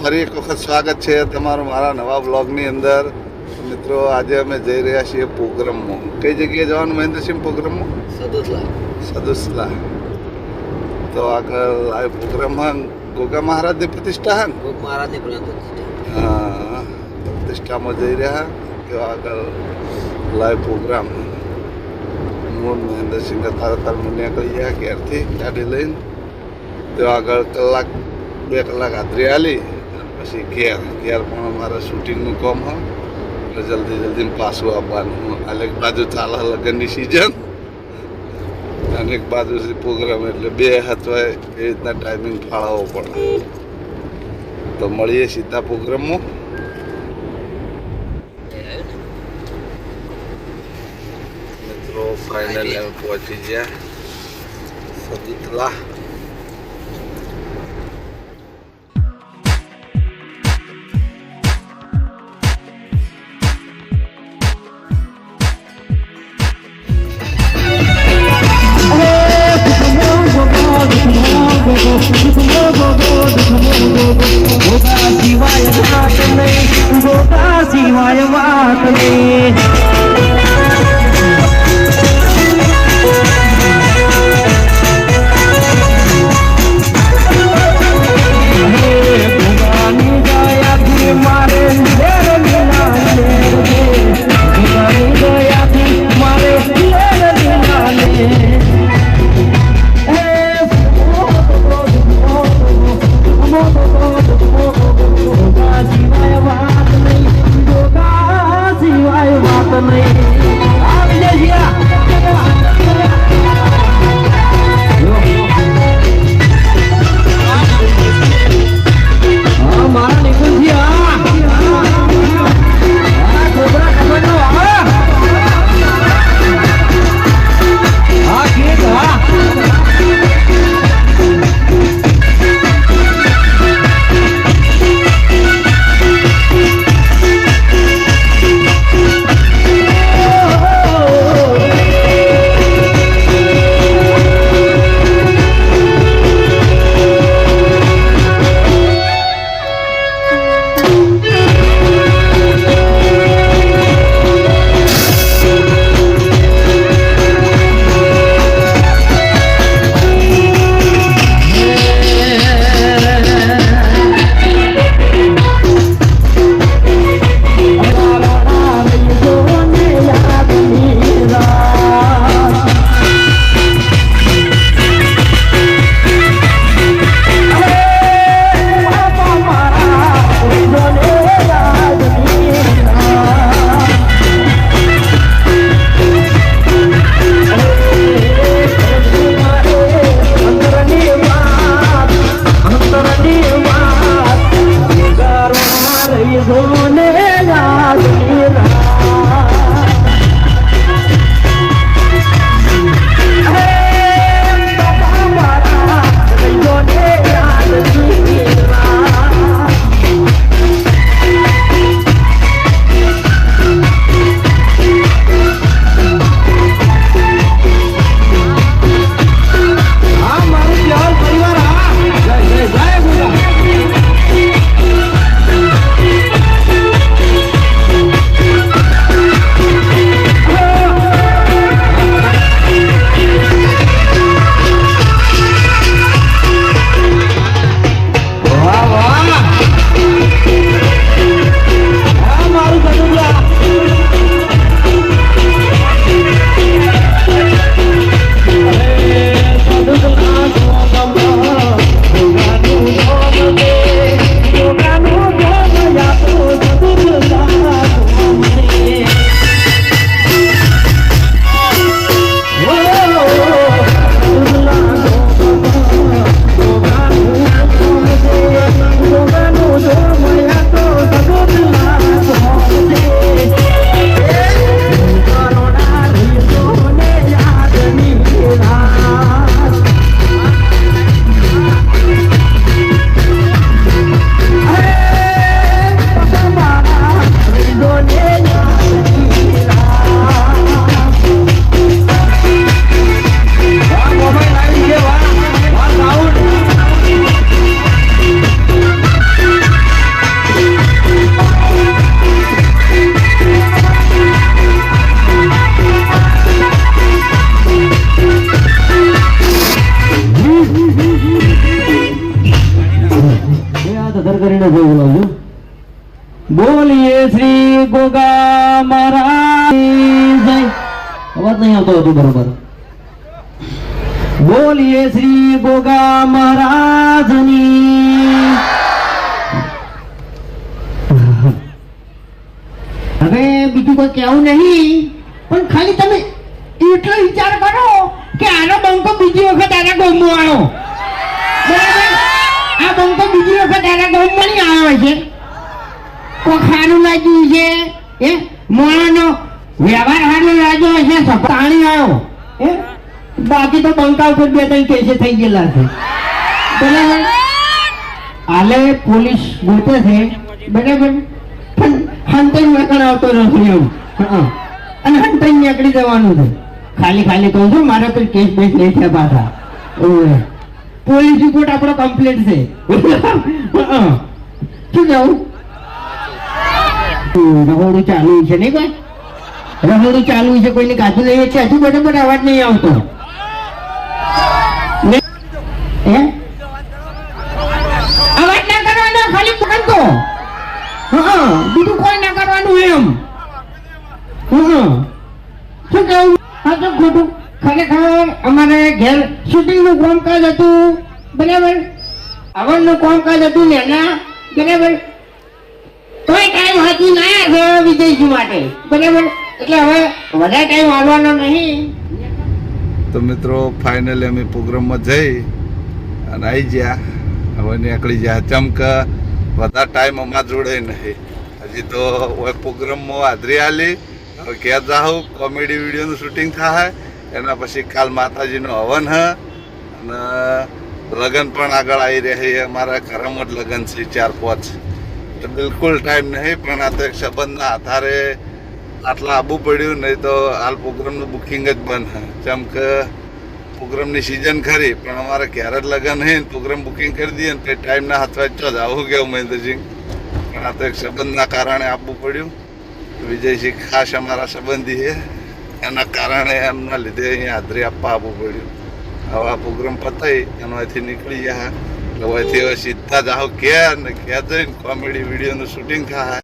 ફરી એક વખત સ્વાગત છે તમારું મારા નવા બ્લોગની અંદર. મિત્રો આજે અમે જઈ રહ્યા છીએ પ્રોગ્રામમાં. કઈ જગ્યાએ જવાનું મહેન્દ્રસિંહ પ્રોગ્રામમાં? સદુસલા. તો આગળ લાઈવ પ્રોગ્રામમાં ગોગા મહારાજની પ્રતિષ્ઠા હે હા પ્રતિષ્ઠામાં જઈ રહ્યા. તો આગળ લાઈવ પ્રોગ્રામ મૂળ મહેન્દ્રસિંહ તાર મુનિયા કહી ગયા ઘેરથી ગાડી લઈને. તો આગળ કલાક 2 કલાક હાજરી આલી પછી ઘેર પણ અમારે શૂટિંગનું કામ હોય એટલે જલ્દી પાછું આવવાનું. એક બાજુ ચાલે લગ્નની સિઝન અને એક બાજુથી પ્રોગ્રામ એટલે બે હચવાય એ રીતના ટાઈમિંગ ફાળવવો પડે. તો મળીએ સીધા પ્રોગ્રામમાં. મિત્રો ફાઇનલી અમે પહોંચી ગયા સદુતલા. શિવાય વાત નહીં શિવાય વાત નહીં થરથર કરીને જય બોલાવજો. બોલીએ શ્રી ગોગા મહારાજ જય. અવાજ નહીં આવતો હતો બરોબર. બોલીએ શ્રી ગોગા મહારાજની. હવે બીજું કોઈ કહેવું નહીં, પણ ખાલી તમે એટલો વિચાર કરો કે આનો બંકો બીજી વખત આના ગામમાં આવ્યો. બરાબર? આ બંકો બીજી વખત આના ગામમાં નહીં આવ્યો છે. કોઈ ખારું લાગ્યું છે, એ મોણાનો વ્યવહાર હારો લાગ્યો છે, સપાણી આવ્યો. બાકી તો બંકા ઉપર 2-3 કેસે થઈ ગયેલા છે. બરાબર? હાલે પોલીસ ગોતે છે, બરાબર, પણ હંતાઈ મેકણ આવતો નથી એમ. અને હંતાઈ નીકળી જવાનું છે. ખાલી કહું છું, મારા પર કેસ બેસ નહીં થયા પાછા. પોલીસ રિપોર્ટ આપણો કમ્પ્લીટ છે. શું કહું? રહોડું ચાલુ છે નહીં કોઈ? રહોડું ચાલુ છે, કોઈને કાચું નહીં છે, હજુ બરાબર અવાજ નહીં આવતો. અવાજ ના કરવાનો, ખાલી પકડતો. બીજું કોઈ ના કરવાનું એમ. શું કહું? હા તો ખોટું. ખરેખર અમારે ઘેર શૂટિંગનું કામકાજ હતું, બરાબર, આવડનું કામકાજ હતું એના, બરાબર. કોઈ ટાઈમ હાથી ના છે વિજયજી માટે, બરાબર. એટલે હવે વધારે ટાઈમ આવવાનો નહીં. તો મિત્રો ફાઇનલી અમે પ્રોગ્રામમાં જઈ અને આવી ગયા. હવે નીકળી ગયા. ચમક વધારે ટાઈમ અમારા જોડે નહીં. હજી તો પ્રોગ્રામમાં હાજરી આલી. હવે ક્યાં જાઉં, કોમેડી વિડીયોનું શૂટિંગ થાય. એના પછી કાલ માતાજીનો હવન હ અને લગ્ન પણ આગળ આવી રહ્યા છે. અમારા ઘરમાં જ લગ્ન છે 4-5. તો બિલકુલ ટાઈમ નહીં, પણ આ તો એક સંબંધના આધારે આટલા આવવું પડ્યું. નહીં તો હાલ પ્રોગ્રામનું બુકિંગ જ બંધ છે. જેમ કે પ્રોગ્રામની સિઝન ખરી, પણ અમારે ક્યારે જ લગ્ન છે ને પ્રોગ્રામ બુકિંગ કરી દઈએ ને તે ટાઈમના હાથવા જ આવું કેવું મહેન્દ્રસિંહ. પણ આ તો એક સંબંધના કારણે આપવું પડ્યું. વિજયસિંહ ખાસ અમારા સંબંધી છે, એના કારણે એમના લીધે અહીંયા હાજરી આપવા આવવું પડ્યું. હવે આ પ્રોગ્રામ પતાવી એનો અહીંથી નીકળી ગયા. એટલે અહીંથી હવે સીધા જ આવો ક્યાં ને ક્યાં જઈને કોમેડી વિડીયોનું શૂટિંગ થાય.